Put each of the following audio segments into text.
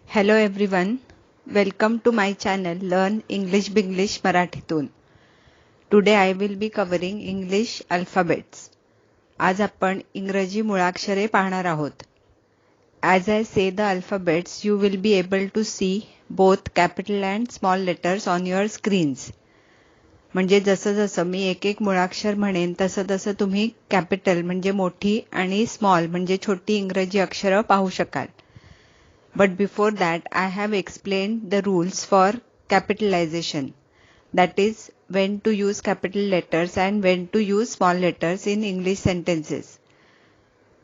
Hello everyone, welcome to my channel Learn English Binglish मराठीतून. Today I will be covering English alphabets. आज आपण इंग्रजी मुळाक्षरे पाहणार आहोत. As I say the alphabets, you will be able to see both capital and small letters on your screens. म्हणजे जसं मी एक मुळाक्षर म्हणेन तसं तुम्ही कॅपिटल म्हणजे मोठी आणि स्मॉल म्हणजे छोटी इंग्रजी अक्षरे पाहू शकाल. But before that, I have explained the rules for capitalization. That is, when to use capital letters and when to use small letters in English sentences.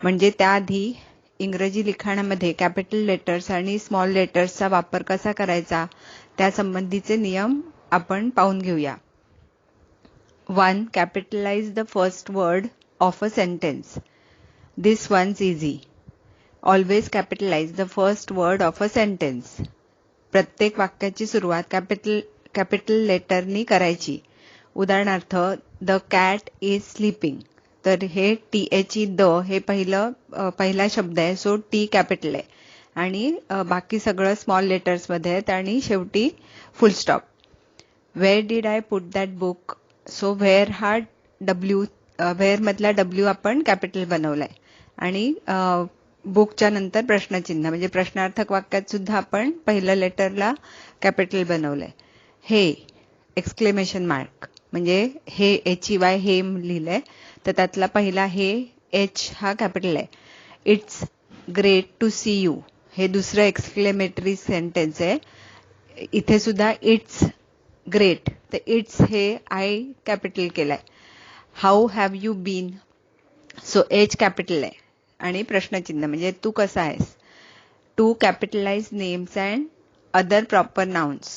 म्हणजे त्याआधी इंग्रजी लिखाणामध्ये कॅपिटल लेटर्स आणि स्मॉल लेटर्सचा वापर कसा करायचा त्या संबंधीचे नियम आपण पाहून घेऊया. 1. Capitalize the first word of a sentence. This one's easy. Always capitalize the first word of a sentence. प्रत्येक वाक्याची सुरुवात कॅपिटल लेटरनी करायची. उदाहरणार्थ द कॅट इज स्लीपिंग. तर हे THE हे पहिला शब्द आहे, सो टी कॅपिटल आहे आणि बाकी सगळं स्मॉल लेटर्स मध्ये आहेत आणि शेवटी full stop. Where did I put that book. So wear हा वेअर मधला W आपण कॅपिटल बनवलाय आणि बुकच्या नंतर प्रश्नचिन्ह म्हणजे प्रश्नार्थक वाक्यात सुद्धा आपण पहिलं लेटरला कॅपिटल बनवलंय. हे एक्सक्लेमेशन मार्क म्हणजे हे HEY हे लिहिलंय तर त्यातला पहिला हे H हा कॅपिटल आहे. It's great to see you हे दुसरं एक्सक्लेमेटरी सेंटेन्स आहे. इथे सुद्धा इट्स ग्रेट तर इट्स हे I कॅपिटल केलाय. How have you been. So H capital आहे आणि प्रश्नचिन्ह म्हणजे तू कसा आहेस. To capitalise names and other proper nouns.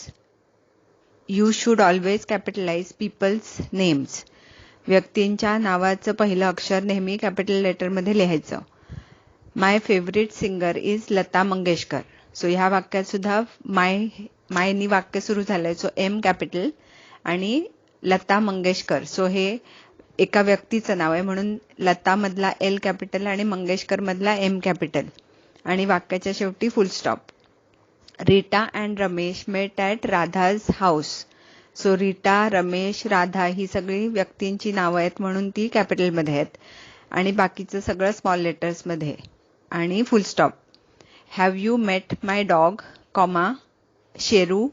You should always capitalise people's names. व्यक्तींच्या नावाचं पहिलं अक्षर नेहमी कॅपिटल लेटरमध्ये लिहायचं. My favourite singer is Lata Mangeshkar. So ह्या वाक्यात सुद्धा मायनी वाक्य सुरू झालंय, सो M कॅपिटल आणि लता मंगेशकर सो हे एका व्यक्तीचं नाव आहे म्हणून लता मधला L कॅपिटल आणि मंगेशकर मधला M कॅपिटल आणि वाक्याच्या शेवटी full stop. Rita and Ramesh met at Radha's house. So Rita, Ramesh, Radha ही सगळी व्यक्तींची नावं आहेत म्हणून ती कॅपिटलमध्ये आहेत आणि बाकीचं सगळं स्मॉल लेटर्समध्ये आणि full stop. Have you met my dog comma Sheru.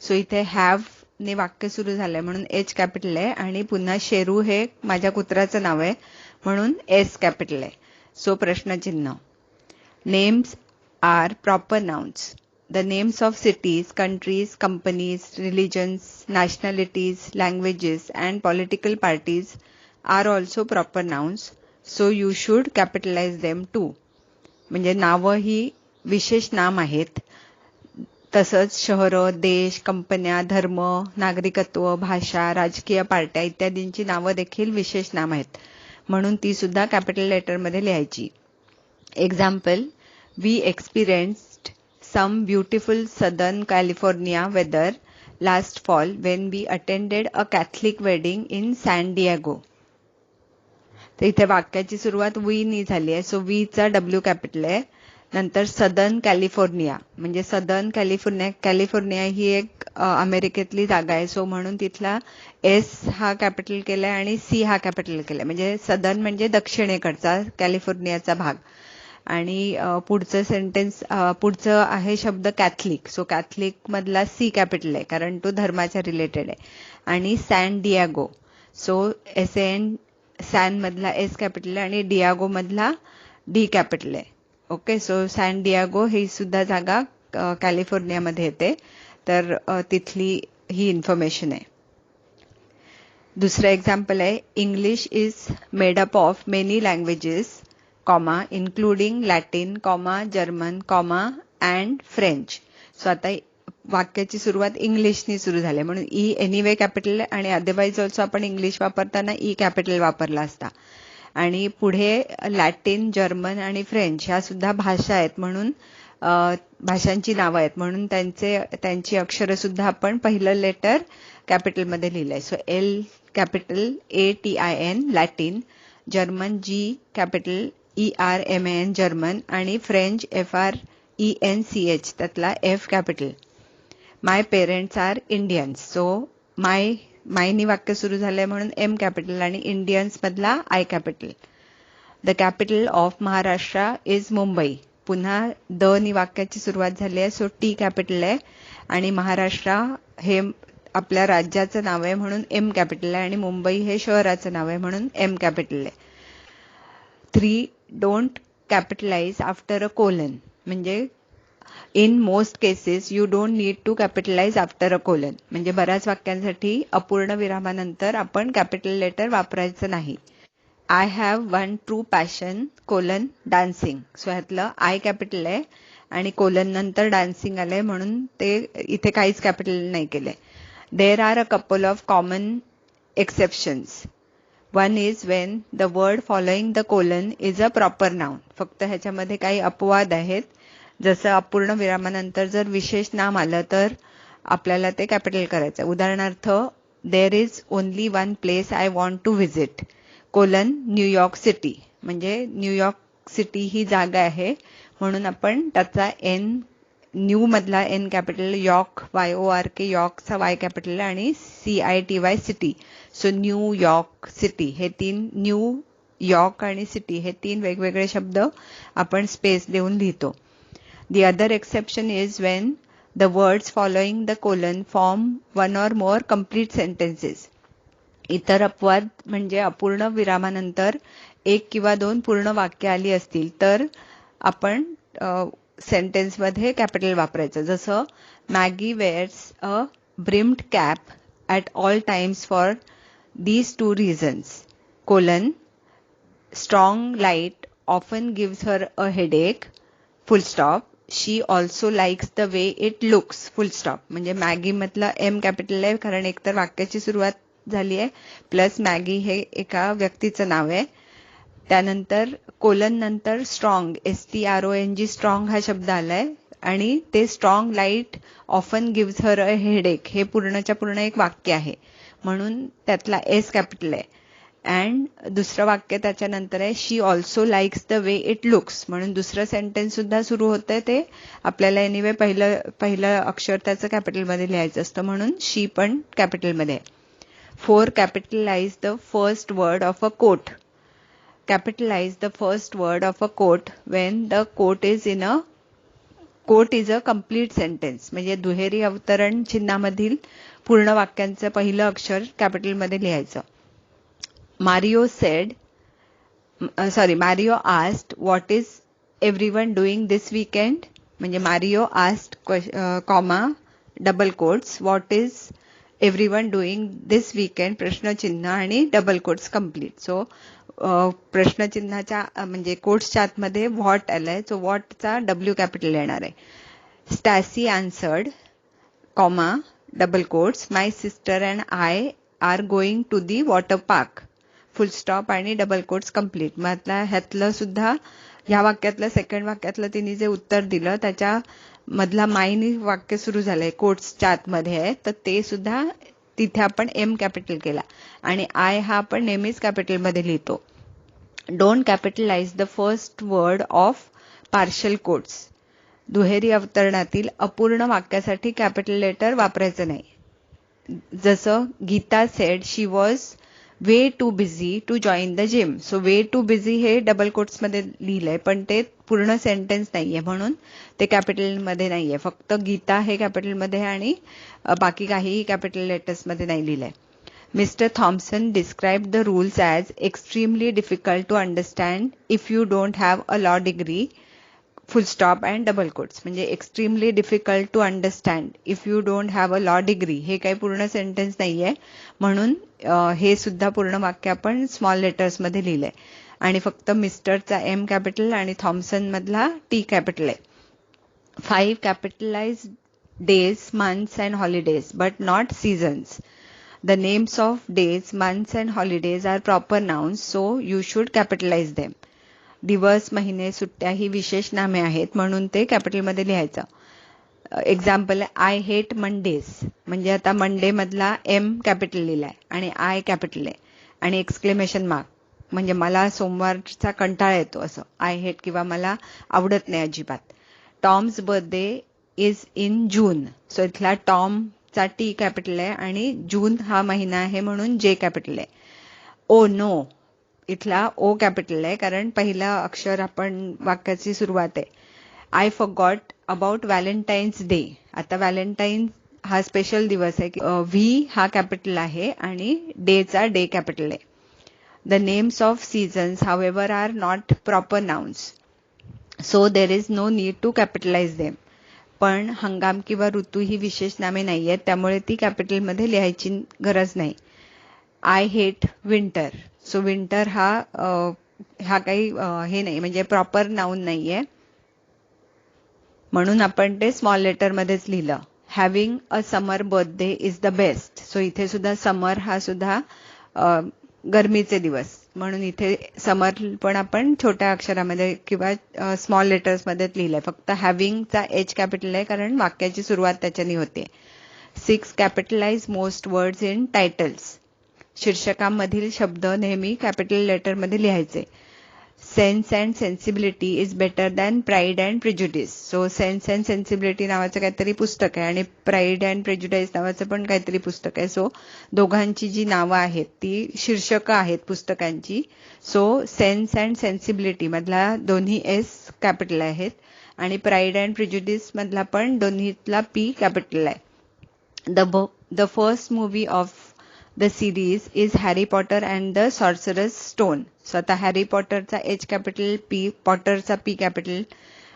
So इथे हॅव ने वाक्य सुरू झालंय म्हणून H कॅपिटल आहे आणि पुन्हा शेरू हे माझ्या कुत्र्याचं नाव आहे म्हणून S कॅपिटल आहे. सो प्रश्नचिन्ह. Names are proper nouns. The names of cities, countries, companies, religions, nationalities, languages and political parties are also proper nouns. So you should capitalise them too. म्हणजे नावं ही विशेष नाम आहेत. तसंच शहरं, देश, कंपन्या, धर्म, नागरिकत्व, भाषा, राजकीय पार्ट्या इत्यादींची नावं देखील विशेष नाम आहेत म्हणून ती सुद्धा कॅपिटल लेटरमध्ये लिहायची. Example. We experienced some beautiful southern California weather last fall when we attended a Catholic wedding in San Diego. तर इथे वाक्याची सुरुवात वी नी झाली आहे, सो वीचा W कॅपिटल आहे. नंतर सदर्न कॅलिफोर्निया म्हणजे सदर्न कॅलिफोर्निया ही एक अमेरिकेतली जागा आहे सो म्हणून तिथला S हा कॅपिटल केलाय आणि C हा कॅपिटल केलाय म्हणजे सदर्न म्हणजे दक्षिणेकडचा कॅलिफोर्नियाचा भाग. आणि पुढचं सेंटेन्स पुढचं आहे शब्द कॅथलिक. सो कॅथलिक मधला C कॅपिटल आहे कारण तो धर्माच्या रिलेटेड आहे. आणि San Diego so SAN San मधला S कॅपिटल आहे आणि डियागो मधला D कॅपिटल आहे. ओके, सो सॅन डिएगो ही सुद्धा जागा कॅलिफोर्नियामध्ये येते तर तिथली ही इन्फॉर्मेशन आहे. दुसरं एक्झाम्पल आहे. English is made up of many languages comma including Latin comma German comma and French. So आता वाक्याची सुरुवात इंग्लिशनी सुरू झाली म्हणून E एनिवे कॅपिटल आणि अदरवाईज ऑल्सो आपण इंग्लिश वापरताना E कॅपिटल वापरला असता आणि पुढे लॅटिन, जर्मन आणि फ्रेंच ह्या सुद्धा भाषा आहेत म्हणून भाषांची नावं आहेत म्हणून त्यांची अक्षरं सुद्धा आपण पहिलं लेटर कॅपिटलमध्ये लिहिलंय. So L capital ATIN Latin, German G capital ERMAN German आणि फ्रेंच ENCH त्यातला F capital. My parents are Indians, so मायनी वाक्य सुरू झालंय म्हणून M कॅपिटल आणि इंडियन्स मधला I capital. The capital of Maharashtra is Mumbai. पुन्हा द नी वाक्याची सुरुवात झाली आहे, सो T कॅपिटल आहे आणि महाराष्ट्र हे आपल्या राज्याचं नाव आहे म्हणून M कॅपिटल आहे आणि मुंबई हे शहराचं नाव आहे म्हणून M कॅपिटल आहे. 3. Don't capitalise after a colon. म्हणजे in most cases you don't need to capitalise after a colon. म्हणजे बऱ्याच वाक्यांसाठी अपूर्ण विरामानंतर आपण कॅपिटल लेटर वापरायचं नाही. I have one true passion colon dancing. So ह्यातलं I कॅपिटल आहे आणि कोलन नंतर डान्सिंग आलंय म्हणून ते इथे काहीच कॅपिटल नाही केलंय. There are a couple of common exceptions. One is Wien the word following the colon is a proper noun. फक्त ह्याच्यामध्ये काही अपवाद आहेत. जसं अपूर्ण विरामानंतर जर विशेष नाम आलं तर आपल्याला ते कॅपिटल करायचं. उदाहरणार्थ there is only one place I want to visit colon New York City. म्हणजे न्यूयॉर्क सिटी ही जागा आहे म्हणून आपण त्याचा N न्यू मधला N कॅपिटल, यॉर्क YORK यॉर्कचा Y कॅपिटल आणि CITY city. So New York City हे 3 न्यू यॉर्क आणि सिटी हे 3 वेगवेगळे शब्द आपण स्पेस देऊन लिहितो. The other exception is when the words following the colon form one or more complete sentences. इतर अपवाद म्हणजे अपूर्ण विरामानंतर 1 किंवा 2 पूर्ण वाक्य आली असतील तर आपण सेंटेन्समध्ये कॅपिटल वापरायचं. जसं Maggi wears a brimmed cap at all times for these 2 reasons. Colon strong light often gives her a headache full stop. She also likes the way it looks full stop. म्हणजे Maggi मधला M capital आहे कारण एकतर वाक्याची सुरुवात झाली आहे plus Maggi हे एका व्यक्तीचं नाव आहे. त्यानंतर कोलन नंतर स्ट्रॉंग STRONG स्ट्रॉंग हा शब्द आलाय आणि ते strong light often gives her a headache हे पूर्णच्या पूर्ण एक वाक्य आहे म्हणून त्यातला S कॅपिटल आहे. अँड दुसरं वाक्य त्याच्यानंतर आहे she also likes the way it looks म्हणून दुसरं सेंटेन्स सुद्धा सुरू होतंय ते आपल्याला एनिवे पहिलं अक्षर त्याचं कॅपिटलमध्ये लिहायचं असतं म्हणून शी पण कॅपिटलमध्ये. 4. Capitalize the first word of a quote. Capitalize the first word of a quote when the quote is a complete sentence. म्हणजे दुहेरी अवतरण चिन्हामधील पूर्ण वाक्यांचं पहिलं अक्षर कॅपिटलमध्ये लिहायचं. Mario asked what is everyone doing this weekend. म्हणजे Mario asked comma double quotes what is everyone doing this weekend प्रश्नचिन्ह आणि डबल कोट्स कंप्लीट. सो प्रश्नचिन्हाच्या म्हणजे कोट्सच्या आतमध्ये व्हॉट आलाय सो व्हॉटचा W कॅपिटल येणार आहे. Stacy answered comma double quotes my sister and I are going to the water park full stop आणि double quotes complete. मग ह्यातलं सुद्धा ह्या वाक्यातलं सेकंड वाक्यातलं तिने जे उत्तर दिलं त्याच्या मधला मायनी वाक्य सुरू झालंय कोट्सच्या आतमध्ये आहे तर ते सुद्धा तिथे आपण M कॅपिटल केला आणि I हा आपण नेहमीच कॅपिटलमध्ये लिहितो. Don't capitalize the first word of partial quotes. दुहेरी अवतरणातील अपूर्ण वाक्यासाठी कॅपिटल लेटर वापरायचं नाही. जसं Geeta said she was way too busy to join the gym. So way too busy हे डबल कोट्समध्ये लिहिलंय पण ते पूर्ण सेंटेन्स नाहीये म्हणून ते कॅपिटलमध्ये नाहीये. फक्त गीता हे कॅपिटलमध्ये आणि बाकी काहीही कॅपिटल लेटर्समध्ये नाही लिहिलंय. Mr Thomson describe the rules as extremely difficult to understand if you don't have a law degree full stop and double quotes. म्हणजे extremely difficult to understand if you don't have a law degree हे काही पूर्ण sentence नाहीये म्हणून हे सुद्धा पूर्ण वाक्य आपण स्मॉल लेटर्समध्ये लिहिलंय आणि फक्त मिस्टरचा M कॅपिटल आणि थॉम्सन मधला T कॅपिटल आहे. 5. Capitalise days months and holidays but not seasons. The names of days, months and holidays are proper nouns, so you should capitalize them. दिवस, महिने, सुट्ट्या ही विशेष नामे आहेत म्हणून ते कॅपिटलमध्ये लिहायचं. एक्झाम्पल आय हेट मंडेज म्हणजे आता मंडे मधला M कॅपिटल लिहिलाय आणि I कॅपिटल आहे आणि एक्सक्लेमेशन मार्क म्हणजे मला सोमवारचा कंटाळा येतो असं आय हेट किंवा मला आवडत नाही अजिबात. Tom's birthday is in June. So इथला टॉमचा टी कॅपिटल आहे आणि जून हा महिना आहे म्हणून जे कॅपिटल आहे. ओ नो इथला ओ कॅपिटल आहे कारण पहिला अक्षर आपण वाक्याची सुरुवात आहे. I forgot about Valentine's day. आता व्हॅलेंटाईन हा स्पेशल दिवस आहे. व्ही हा कॅपिटल आहे आणि डेचा डे कॅपिटल आहे. The names of seasons, however, are not proper nouns. So there is no need to capitalize them. पण हंगाम किंवा ऋतू ही विशेष नामे नाही आहेत त्यामुळे ती कॅपिटलमध्ये लिहायची गरज नाही. I hate winter. So winter हा काही हे नाही म्हणजे प्रॉपर नाऊन नाहीये म्हणून आपण ते स्मॉल लेटरमध्येच लिहिलं. Having a summer birthday is the best. So इथे सुद्धा समर हा सुद्धा गरमीचे दिवस म्हणून इथे समर पण आपण छोट्या अक्षरामध्ये किंवा स्मॉल लेटर्समध्ये लिहिलंय. फक्त हॅव्हिंगचा एच कॅपिटल आहे कारण वाक्याची सुरुवात त्याच्याने होते. 6 capitalise most words in titles. शीर्षकांमधील शब्द नेहमी कॅपिटल लेटरमध्ये लिहायचे. Sense and Sensibility is better than Pride and Prejudice. So Sense and Sensibility नावाचं काहीतरी पुस्तक आहे आणि प्राईड अँड प्रिज्युडाइस नावाचं पण काहीतरी पुस्तक आहे. सो दोघांची जी नावं आहेत ती शीर्षकं आहेत पुस्तकांची. सो सेन्स अँड सेन्सिबिलिटी मधला दोन्ही एस कॅपिटल आहेत आणि प्राईड अँड प्रिज्युडिस मधला पण दोन्हीतला पी कॅपिटल आहे. The first movie of the series is Harry Potter and the Sorcerer's Stone. स्वतः हॅरी पॉटरचा एच कॅपिटल, पॉटरचा पी कॅपिटल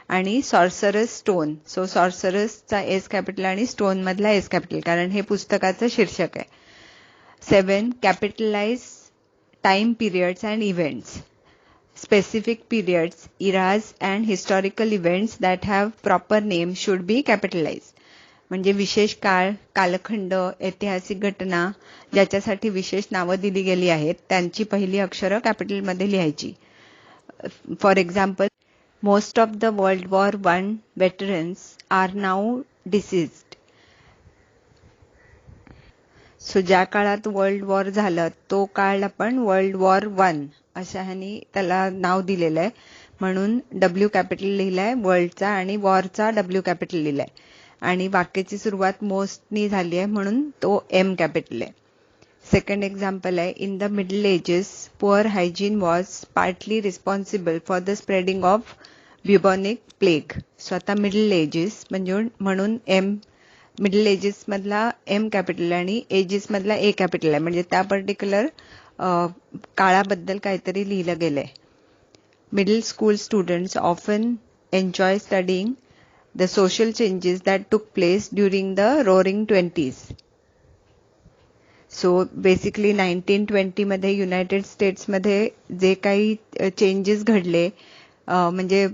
आणि सॉर्सरस स्टोन. सो सॉर्सरसचा एस कॅपिटल आणि स्टोन मधला एस कॅपिटल कारण हे पुस्तकाचं शीर्षक आहे. 7 capitalise time periods and events. Specific periods, eras and historical events that have proper name should be capitalise. म्हणजे विशेष काळ, कालखंड, ऐतिहासिक घटना ज्याच्यासाठी विशेष नावं दिली गेली आहेत त्यांची पहिली अक्षरं कॅपिटलमध्ये लिहायची. For example, most of the world war I veterans R now deceased. So ज्या काळात वर्ल्ड वॉर झालं तो काळ आपण वर्ल्ड वॉर I अशा ह्यानी त्याला नाव दिलेलं आहे म्हणून डब्ल्यू कॅपिटल लिहिलाय वर्ल्डचा आणि वॉरचा डब्ल्यू कॅपिटल लिहिलाय आणि वाक्याची सुरुवात मोस्टनी झाली आहे म्हणून तो एम कॅपिटल आहे. सेकंड एक्झाम्पल आहे, in the Middle Ages poor hygiene was partly responsible for the spreading of bubonic plague. So आता मिडल एजेस म्हणून एम, मिडल एजेस मधला एम कॅपिटल आणि एजेस मधला ए कॅपिटल आहे म्हणजे त्या पर्टिक्युलर काळाबद्दल काहीतरी लिहिलं गेलंय. Middle school students often enjoy studying the social changes that took place during the roaring 20s. So basically 1920 मध्ये युनायटेड स्टेट्समध्ये जे काही चेंजेस घडले म्हणजे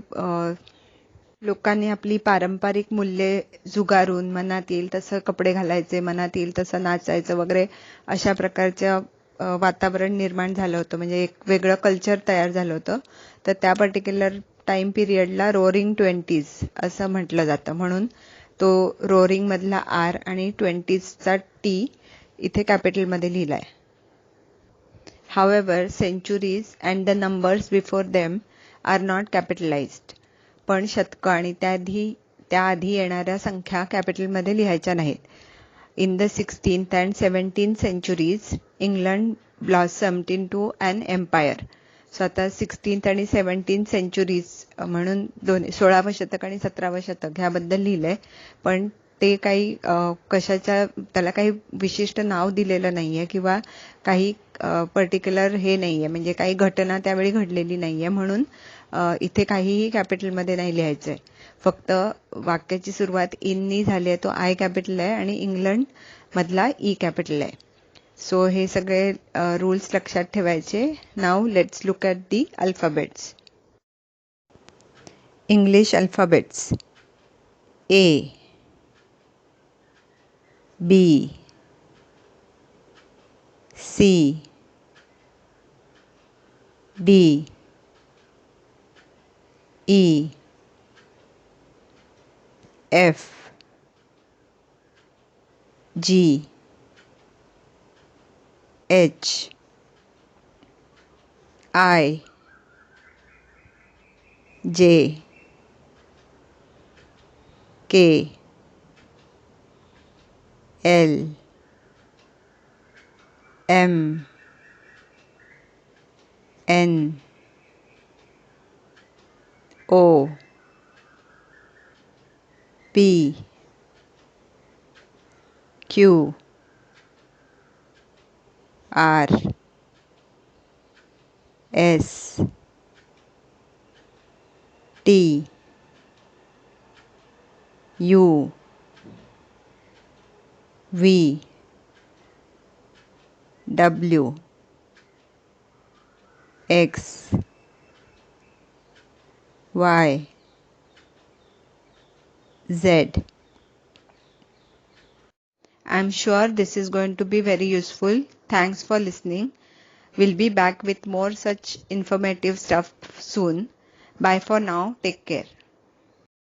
लोकांनी आपली पारंपरिक मूल्ये झुगारून मनात येईल तसं कपडे घालायचे, मनात येईल तसं नाचायचं वगैरे अशा प्रकारचं वातावरण निर्माण झालं होतं म्हणजे एक वेगळं कल्चर तयार झालं होतं. तर त्या पर्टिक्युलर टाइम पिरियडला रोअरिंग 20s असं म्हटलं जातं म्हणून तो रोअरिंग मधला आर आणि 20sचा टी इथे कॅपिटलमध्ये लिहिलाय. However centuries and the numbers before them are not capitalised. पण शतकं आणि त्याआधी येणाऱ्या संख्या कॅपिटलमध्ये लिहायच्या नाहीत. In the 16th and 17th centuries, England blossomed into an empire. So आता 16th आणि 17th सेंचुरीज म्हणून 16वं शतक आणि 17वं शतक ह्याबद्दल लिहिलंय पण ते काही कशाच्या त्याला काही विशिष्ट नाव दिलेलं नाहीये किंवा काही पर्टिक्युलर हे नाहीये म्हणजे काही घटना त्यावेळी घडलेली नाहीये म्हणून इथे काहीही कॅपिटलमध्ये नाही लिहायचंय. फक्त वाक्याची सुरुवात इननी झाली आहे तो आय कॅपिटल आहे आणि इंग्लंड मधला ई कॅपिटल आहे. सो हे सगळे रूल्स लक्षात ठेवायचे. Now let's look at the alphabets. English alphabets. A, B, C, D, E, F, G, H, I, J, K L M N O P Q R S T U V W X Y Z. I'm sure this is going to be very useful. Thanks for listening. We'll be back with more such informative stuff soon. Bye for now. Take care.